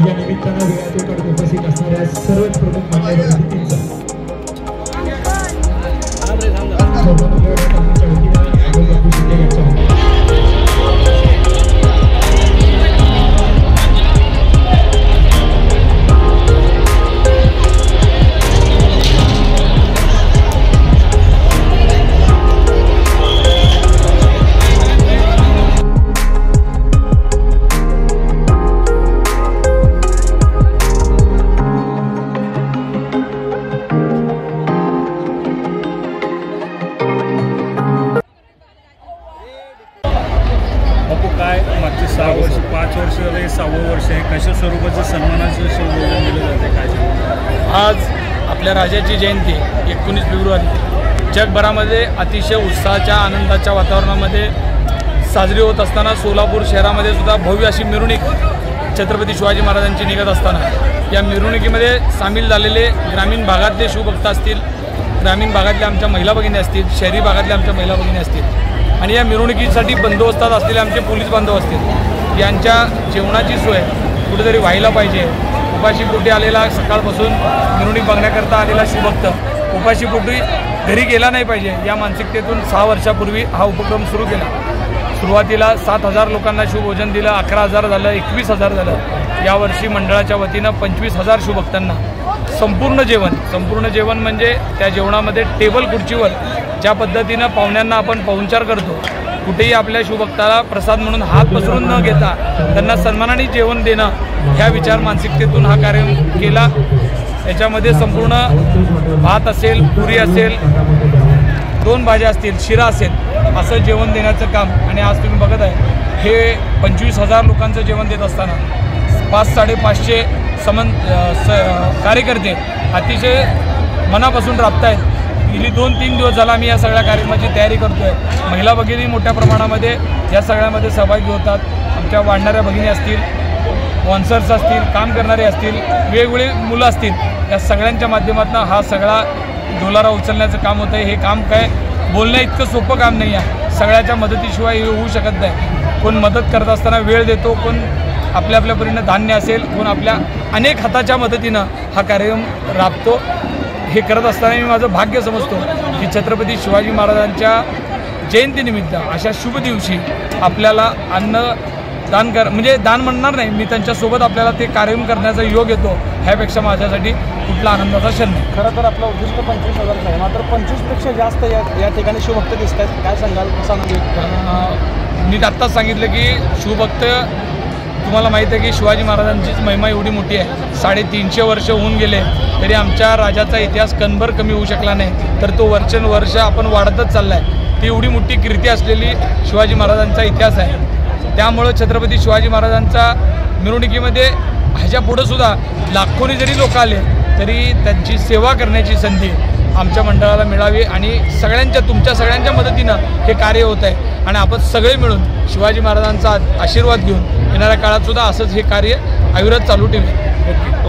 या निमित्तानं वेळात उपस्थित असणाऱ्या सर्वच प्रमुख मान्यवरांचा काय मागचे 6 वर्ष 5 वर्ष झाले 6वं वर्ष आहे. कशा स्वरूपाचं सन्मानाचं संबोधन दिलं जाते काय? आज आपल्या राजाची जयंती 19 फेब्रुवारी जगभरामध्ये अतिशय उत्साहाच्या आनंदाच्या वातावरणामध्ये साजरी होत असताना सोलापूर शहरामध्ये सुद्धा भव्य अशी मिरवणूक छत्रपती शिवाजी महाराजांची निघत असताना या मिरवणुकीमध्ये सामील झालेले ग्रामीण भागातले शिवभक्त असतील, ग्रामीण भागातल्या आमच्या महिला भगिनी असतील, शहरी भागातल्या आमच्या महिला भगिनी असतील आणि या मिरवणुकीसाठी बंदोबस्तात असलेले आमचे पोलीस बांधव असतील, यांच्या जेवणाची सोय कुठेतरी व्हायला पाहिजे. उपाशीपोटी आलेला सकाळपासून मिरवणूक बघण्याकरता आलेला शिवभक्त उपाशीपोटी घरी गेला नाही पाहिजे या मानसिकतेतून 6 वर्षापूर्वी हा उपक्रम सुरू केला. सुरुवातीला 7,000 लोकांना शिवभोजन दिलं, 11,000 झालं, 21,000 झालं. यावर्षी मंडळाच्या वतीनं 25,000 शिवभक्तांना संपूर्ण जेवण म्हणजे त्या जेवणामध्ये टेबल खुर्चीवर ज्या पद्धतीनं पाहुण्यांना आपण पाहुणचार करतो, कुठेही आपल्या शिवभक्ताला प्रसाद म्हणून हात पसरून न घेता त्यांना सन्मानाने जेवण देणं ह्या विचार मानसिकतेतून हा कार्यक्रम केला. याच्यामध्ये संपूर्ण भात असेल, पुरी असेल, 2 भाज्या असतील, शिरा असेल असं जेवण देण्याचं काम. आणि आज तुम्ही बघत आहे हे 25,000 लोकांचं जेवण देत असताना 500-550 कार्यकर्ते अतिशय मनापासून राबत आहेत. गेली 2-3 दिवस झाला आम्ही या सगळ्या कार्यक्रमाची तयारी करतो आहे. महिला भगिनी मोठ्या प्रमाणामध्ये या सगळ्यामध्ये सहभागी होतात. आमच्या वाढणाऱ्या भगिनी असतील, स्पॉन्सर्स असतील, काम करणारे असतील, वेगवेगळे मुलं असतील, या सगळ्यांच्या माध्यमातून हा सगळा डोलारा उचलण्याचं काम होतं आहे. हे काम काय बोलण्या इतकं सोपं काम नाही आहे. सगळ्याच्या मदतीशिवाय हे होऊ शकत नाही. कोण मदत करत असताना वेळ देतो, कोण आपल्या परीनं धान्य असेल, कोण आपल्या अनेक हाताच्या मदतीनं हा कार्यक्रम राबतो. हे करत असताना मी माझं भाग्य समजतो की छत्रपती शिवाजी महाराजांच्या जयंतीनिमित्त अशा शुभ दिवशी आपल्याला दान म्हणजे दान म्हणणार नाही मी, त्यांच्यासोबत आपल्याला ते कार्यक्रम करण्याचा योग येतो. ह्यापेक्षा माझ्यासाठी कुठला आनंदाचा क्षण नाही. खरं तर आपलं उद्दिष्ट 25,000 आहे, मात्र 25पेक्षा जास्त या ठिकाणी शिवभक्त दिसत आहेत. काय सांगाल? कसा मी आत्ताच सांगितलं की शिवभक्त तुम्हाला माहीत आहे की शिवाजी महाराजांचीच महिमा एवढी मोठी आहे. 350 वर्ष होऊन गेले तरी आमच्या राजाचा इतिहास कणभर कमी होऊ शकला नाही, तर तो वर्षानुवर्ष आपण वाढतच चालला आहे. ती एवढी मोठी कीर्ती असलेली शिवाजी महाराजांचा इतिहास आहे. त्यामुळं छत्रपती शिवाजी महाराजांचा मिरवणुकीमध्ये ह्याच्या पुढं सुद्धा लाखोनी जरी लोक आले तरी त्यांची सेवा करण्याची संधी आमच्या मंडळाला मिळावी आणि तुमच्या सगळ्यांच्या मदतीनं हे कार्य होत आहे. आणि आपण सगळे मिळून शिवाजी महाराजांचा आशीर्वाद घेऊन येणाऱ्या काळात सुद्धा असंच हे कार्य अविरत चालू ठेवू.